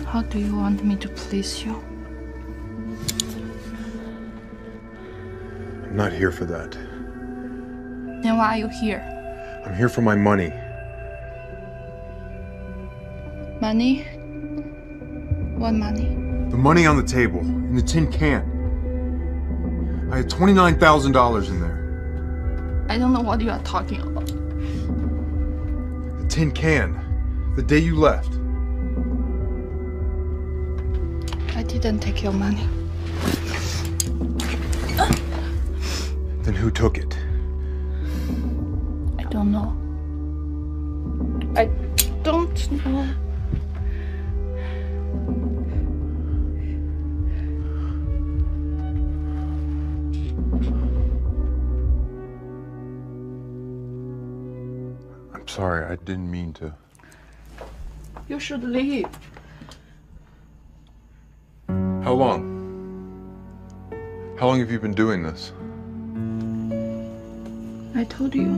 How do you want me to please you? I'm not here for that. Then why are you here? I'm here for my money. Money? What money? The money on the table, in the tin can. I had $29,000 in there. I don't know what you are talking about. The tin can. The day you left. I didn't take your money. Then who took it? I don't know. I don't know. I'm sorry, I didn't mean to. You should leave. How long? How long have you been doing this? I told you.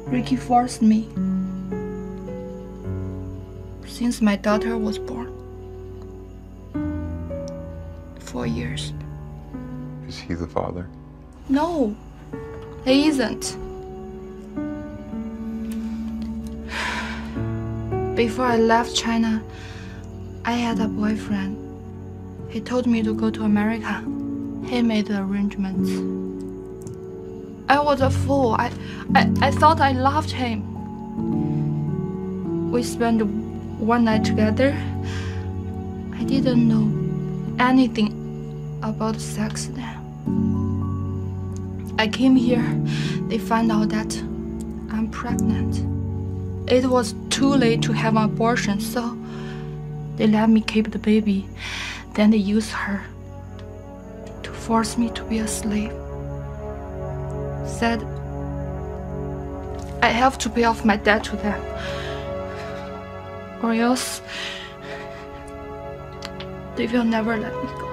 Ricky forced me. Since my daughter was born. 4 years. Is he the father? No, he isn't. Before I left China, I had a boyfriend. He told me to go to America. He made the arrangements. I was a fool. I thought I loved him. We spent one night together. I didn't know anything about sex then. I came here. They found out that I'm pregnant. It was too late to have an abortion, so they let me keep the baby. Then they used her to force me to be a slave. Said I have to pay off my debt to them, or else they will never let me go.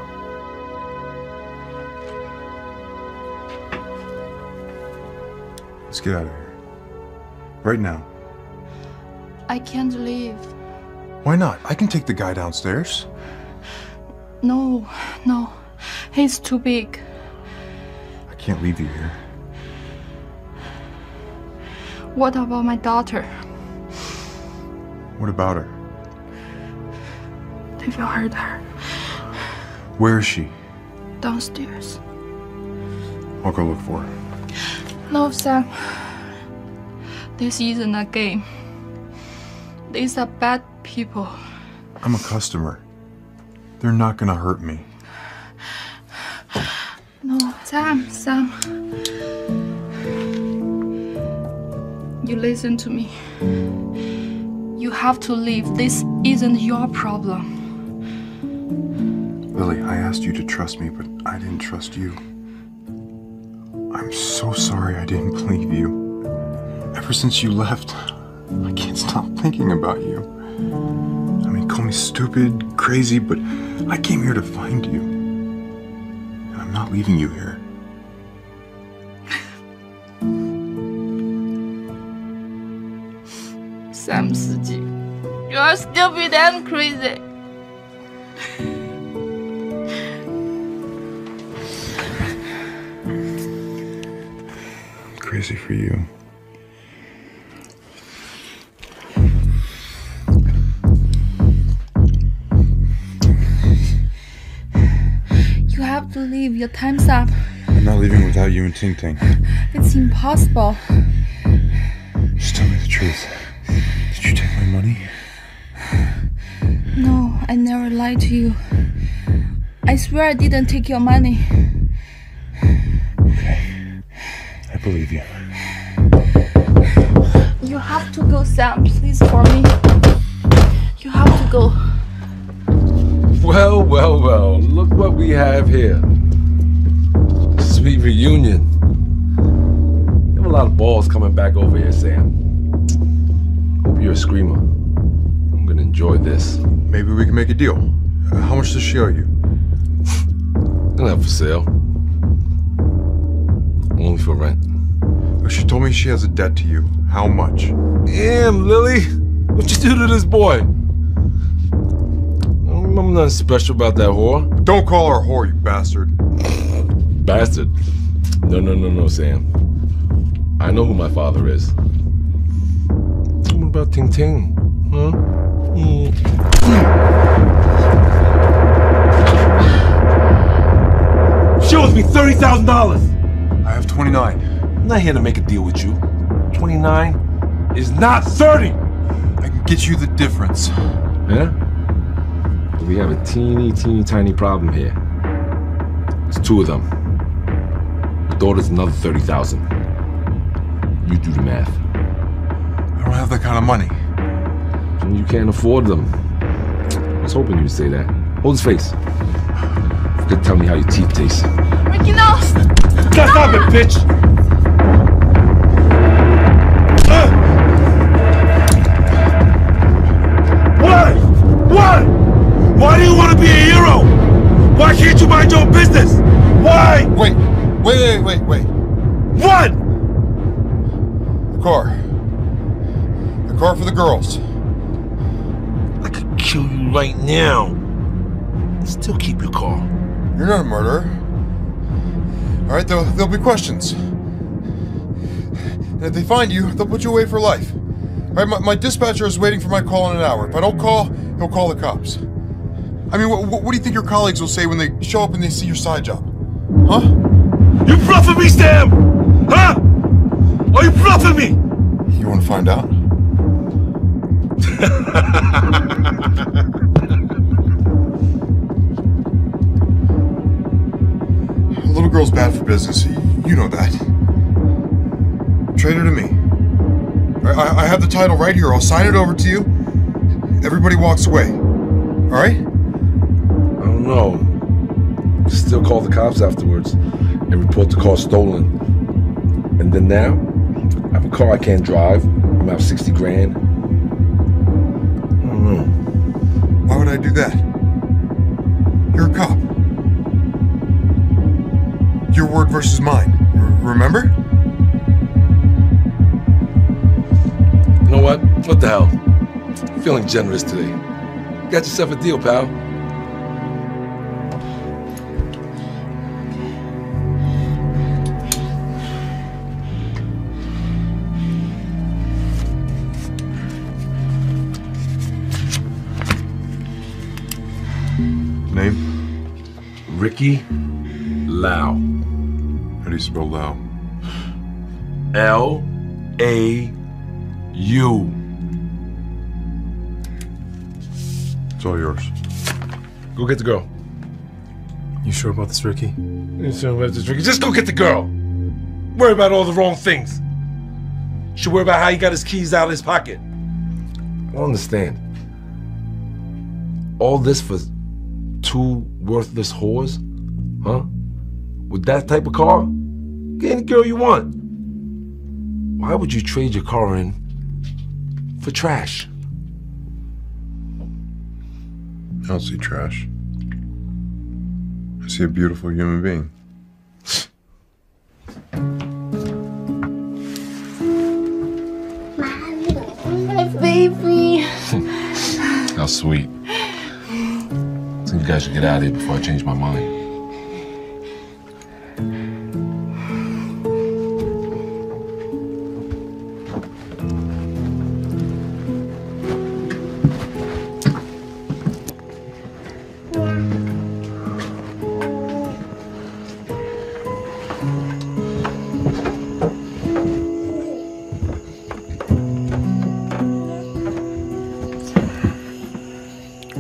Let's get out of here. Right now. I can't leave. Why not? I can take the guy downstairs. No, he's too big. I can't leave you here. What about my daughter? What about her? They will hurt her. Where is she? Downstairs. I'll go look for her. No, Sam. This isn't a game. These are bad people. I'm a customer. They're not gonna hurt me. No, Sam. You listen to me. You have to leave. This isn't your problem. Lily, I asked you to trust me, but I didn't trust you. I'm so sorry I didn't believe you. Ever since you left, I can't stop thinking about you. I mean, call me stupid, crazy, but I came here to find you. And I'm not leaving you here. Sam Siji, you are stupid and crazy. I'm crazy for you. You have to leave. Your time's up. I'm not leaving without you and Ting Ting. It's impossible. Just tell me the truth. Did you take my money? No, I never lied to you. I swear I didn't take your money. Okay. I believe you. You have to go, Sam. Please, for me. You have to go. Well, well, well. Look what we have here. Sweet reunion. lot of balls coming back over here, Sam. Hope you're a screamer. I'm gonna enjoy this. Maybe we can make a deal. How much does she owe you? Not for sale. Only for rent. She told me she has a debt to you. How much? Damn, Lily. What you do to this boy? I'm nothing special about that whore. Don't call her a whore, you bastard. Bastard? No, Sam. I know who my father is. What about Ting Ting? Huh? She owes me $30,000! I have 29. I'm not here to make a deal with you. 29 is not 30! I can get you the difference. Yeah? We have a teeny tiny problem here. It's two of them. The daughter's another 30,000. You do the math. I don't have that kind of money. And you can't afford them. I was hoping you'd say that. Hold his face. Forget to tell me how your teeth taste. Ricky, no! Stop it, bitch! Why? Why do you want to be a hero? Why can't you mind your own business? Why? Wait. What? The car. The car for the girls. I could kill you right now. Still keep your car. You're not a murderer. All right, there'll be questions. And if they find you, they'll put you away for life. All right, my dispatcher is waiting for my call in an hour. If I don't call, he'll call the cops. I mean, what do you think your colleagues will say when they show up and they see your side job? Huh? You bluffing me, Sam? Huh? Are you bluffing me? You want to find out? A little girl's bad for business. You know that. Trade her to me. I have the title right here. I'll sign it over to you. Everybody walks away. All right? I don't know. Still call the cops afterwards and report the car stolen. And then now, I have a car I can't drive. I'm out 60 grand. I don't know. Why would I do that? You're a cop. Your word versus mine. Remember? You know what? What the hell? Feeling generous today. Got yourself a deal, pal. Name? Ricky Lau. How do you spell Lau? L-A-U. It's all yours. Go get the girl. You sure about this, Ricky? You sure about this, Ricky? Just go get the girl. Worry about all the wrong things. Should worry about how he got his keys out of his pocket. I don't understand. All this for two worthless whores? Huh? With that type of car? Get any girl you want. Why would you trade your car in for trash? I don't see trash. I see a beautiful human being. My baby. How sweet. I think you guys should get out of here before I change my mind.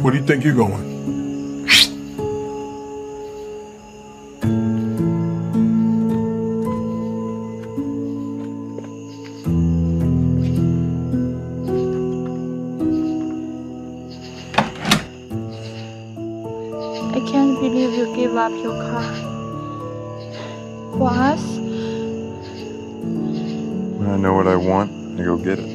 Where do you think you're going? I can't believe you gave up your car. For us? know what I want, I go get it.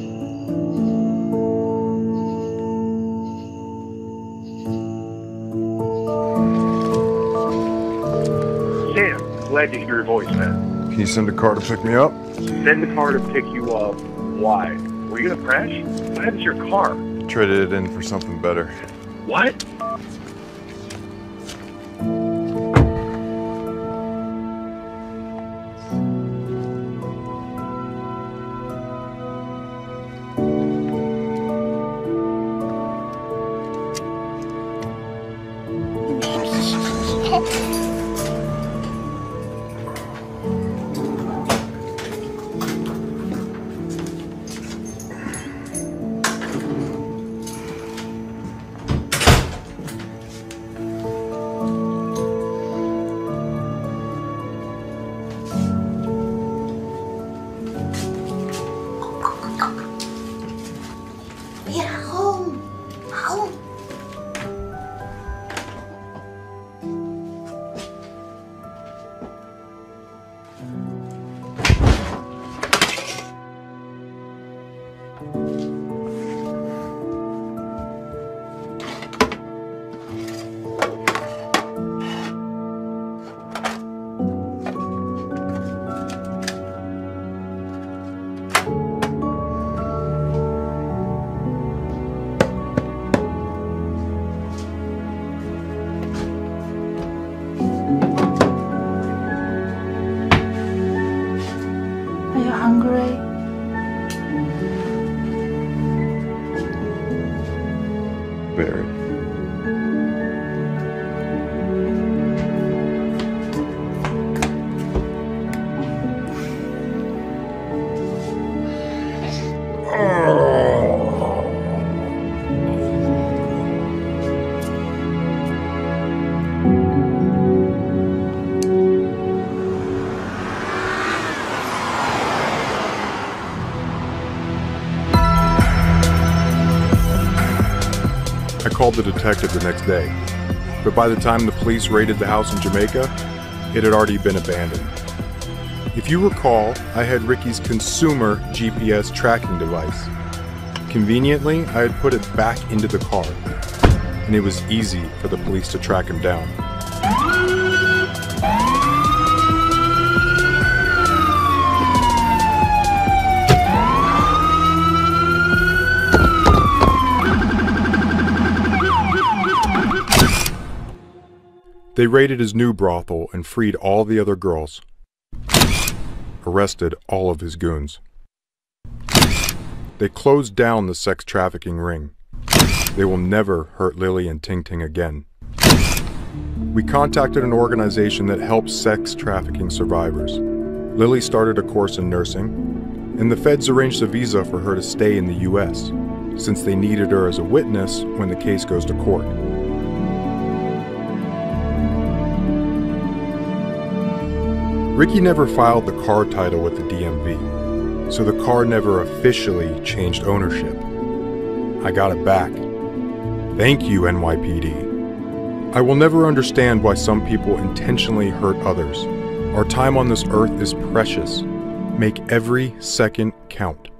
Sam, glad to hear your voice, man. Can you send a car to pick me up? Send the car to pick you up. Why? Were you gonna crash? What happened to your car? Traded it in for something better. What? I called the detective the next day, but by the time the police raided the house in Jamaica, it had already been abandoned. If you recall, I had Ricky's consumer GPS tracking device. Conveniently, I had put it back into the car, and it was easy for the police to track him down. They raided his new brothel and freed all the other girls. Arrested all of his goons. They closed down the sex trafficking ring. They will never hurt Lily and Ting Ting again. We contacted an organization that helps sex trafficking survivors. Lily started a course in nursing, and the feds arranged a visa for her to stay in the US, since they needed her as a witness when the case goes to court. Ricky never filed the car title with the DMV, so the car never officially changed ownership. I got it back. Thank you, NYPD. I will never understand why some people intentionally hurt others. Our time on this earth is precious. Make every second count.